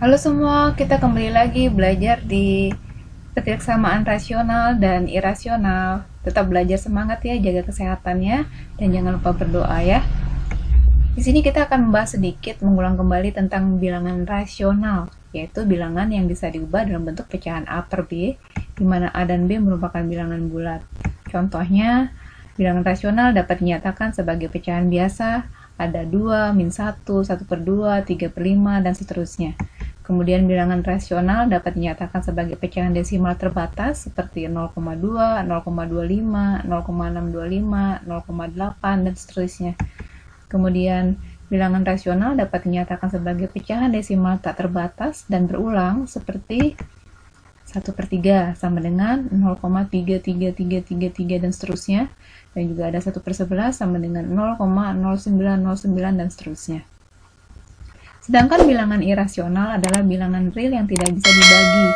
Halo semua, kita kembali lagi belajar di kebersamaan rasional dan irasional. Tetap belajar semangat ya, jaga kesehatannya, dan jangan lupa berdoa ya. Di sini kita akan membahas sedikit, mengulang kembali tentang bilangan rasional, yaitu bilangan yang bisa diubah dalam bentuk pecahan A per B, di mana A dan B merupakan bilangan bulat. Contohnya, bilangan rasional dapat dinyatakan sebagai pecahan biasa, ada 2, min 1, 1 per 2, 3 per 5, dan seterusnya. Kemudian bilangan rasional dapat dinyatakan sebagai pecahan desimal terbatas seperti 0,2, 0,25, 0,625, 0,8, dan seterusnya. Kemudian bilangan rasional dapat dinyatakan sebagai pecahan desimal tak terbatas dan berulang seperti 1 per 3 sama dengan 0,33333 dan seterusnya. Dan juga ada 1 per 11 sama dengan 0,0909 dan seterusnya. Sedangkan bilangan irasional adalah bilangan real yang tidak bisa dibagi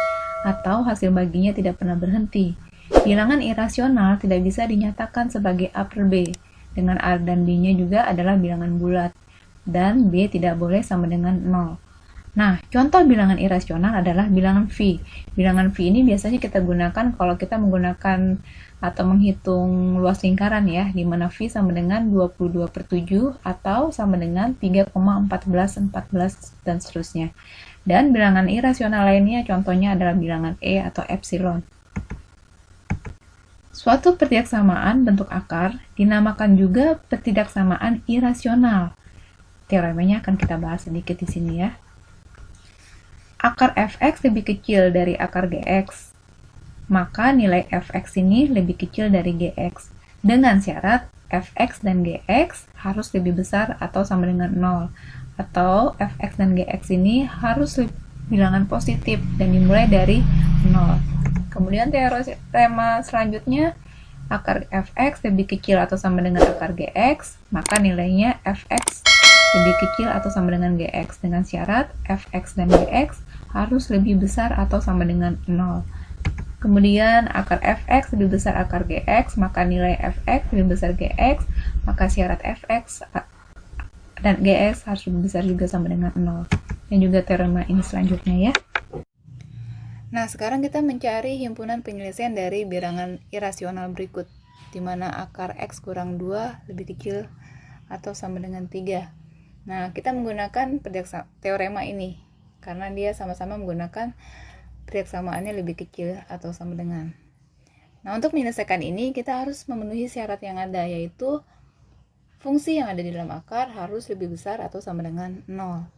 atau hasil baginya tidak pernah berhenti. Bilangan irasional tidak bisa dinyatakan sebagai A per B, dengan A dan B-nya juga adalah bilangan bulat, dan B tidak boleh sama dengan 0. Nah, contoh bilangan irasional adalah bilangan V. Bilangan V ini biasanya kita gunakan kalau kita menggunakan atau menghitung luas lingkaran ya, di mana V sama dengan 22 per 7 atau sama dengan 3,1414 dan seterusnya. Dan bilangan irasional lainnya contohnya adalah bilangan E atau epsilon. Suatu pertidaksamaan bentuk akar dinamakan juga pertidaksamaan irasional. Teoremanya akan kita bahas sedikit di sini ya. Akar fx lebih kecil dari akar gx, maka nilai fx ini lebih kecil dari gx, dengan syarat fx dan gx harus lebih besar atau sama dengan 0, atau fx dan gx ini harus bilangan positif dan dimulai dari 0. Kemudian teorema selanjutnya, akar fx lebih kecil atau sama dengan akar gx, maka nilainya fx lebih kecil atau sama dengan gx, dengan syarat fx dan gx harus lebih besar atau sama dengan 0. Kemudian akar fx lebih besar akar gx, maka nilai fx lebih besar gx, maka syarat fx dan gx harus lebih besar juga sama dengan 0. Dan juga teorema ini selanjutnya ya. Nah, sekarang kita mencari himpunan penyelesaian dari bilangan irasional berikut, di mana akar x kurang 2 lebih kecil atau sama dengan 3. Nah, kita menggunakan teorema ini, karena dia sama-sama menggunakan persaksamaannya lebih kecil atau sama dengan. Nah, untuk menyelesaikan ini, kita harus memenuhi syarat yang ada, yaitu fungsi yang ada di dalam akar harus lebih besar atau sama dengan 0.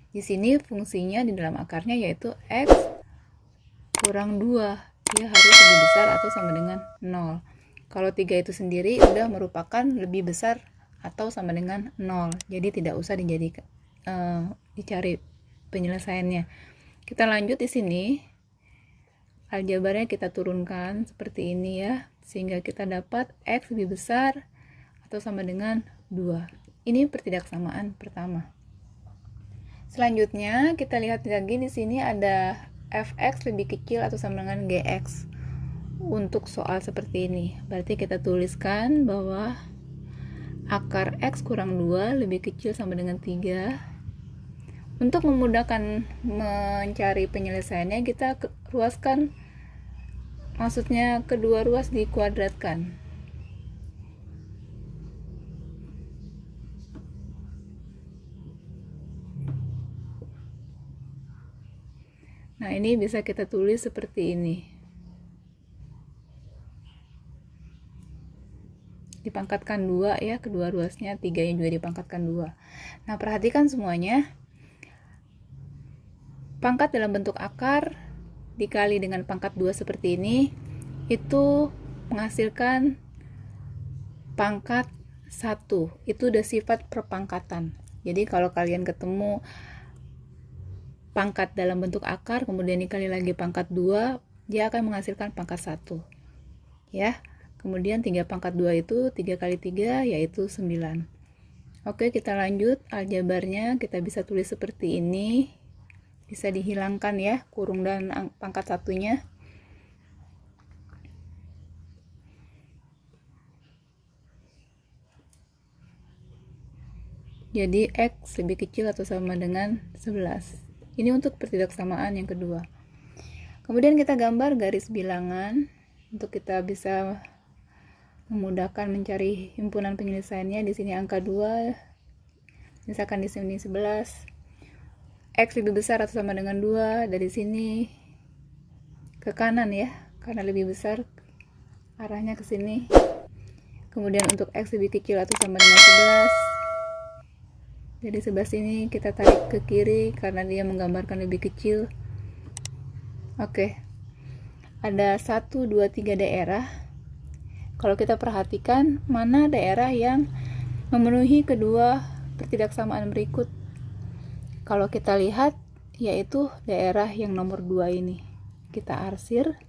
Di sini fungsinya di dalam akarnya yaitu x kurang 2. Dia harus lebih besar atau sama dengan 0. Kalau 3 itu sendiri sudah merupakan lebih besar atau sama dengan 0. Jadi tidak usah dicari penyelesaiannya. Kita lanjut di sini. Aljabarnya kita turunkan seperti ini ya, sehingga kita dapat x lebih besar atau sama dengan 2. Ini pertidaksamaan pertama. Selanjutnya kita lihat lagi di sini ada fx lebih kecil atau sama dengan gx. Untuk soal seperti ini, berarti kita tuliskan bahwa akar x kurang 2 lebih kecil sama dengan 3. Untuk memudahkan mencari penyelesaiannya, kita ruaskan, maksudnya kedua ruas dikuadratkan. Nah, ini bisa kita tulis seperti ini. Dipangkatkan 2 ya, kedua ruasnya, 3 nya juga dipangkatkan 2. Nah, perhatikan semuanya. Pangkat dalam bentuk akar dikali dengan pangkat 2 seperti ini, itu menghasilkan pangkat 1. Itu udah sifat perpangkatan. Jadi kalau kalian ketemu pangkat dalam bentuk akar, kemudian dikali lagi pangkat 2, dia akan menghasilkan pangkat 1. Ya. Kemudian 3 pangkat 2 itu 3 kali 3 yaitu 9. Oke, kita lanjut. Aljabarnya kita bisa tulis seperti ini. Bisa dihilangkan ya, kurung dan pangkat satunya. Jadi x lebih kecil atau sama dengan 11. Ini untuk pertidaksamaan yang kedua. Kemudian kita gambar garis bilangan untuk kita bisa memudahkan mencari himpunan penyelesaiannya. Di sini angka 2, misalkan di sini 11. X lebih besar atau sama dengan 2, dari sini ke kanan ya, karena lebih besar arahnya ke sini. Kemudian untuk X lebih kecil atau sama dengan 11, dari 11 ini kita tarik ke kiri karena dia menggambarkan lebih kecil. Oke, ada 1, 2, 3 daerah. Kalau kita perhatikan mana daerah yang memenuhi kedua pertidaksamaan berikut, kalau kita lihat yaitu daerah yang nomor 2 ini. Kita arsir.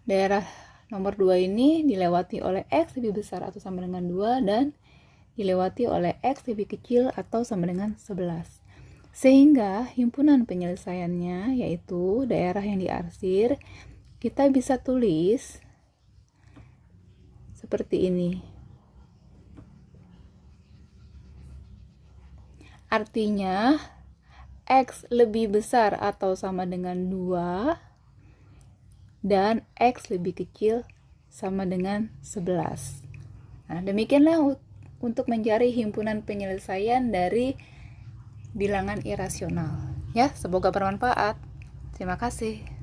Daerah nomor 2 ini dilewati oleh X lebih besar atau sama dengan 2 dan dilewati oleh X lebih kecil atau sama dengan 11. Sehingga himpunan penyelesaiannya yaitu daerah yang diarsir, kita bisa tulis seperti ini. Artinya X lebih besar atau sama dengan 2 dan X lebih kecil sama dengan 11. Nah, demikianlah untuk mencari himpunan penyelesaian dari bilangan irasional. Ya, semoga bermanfaat. Terima kasih.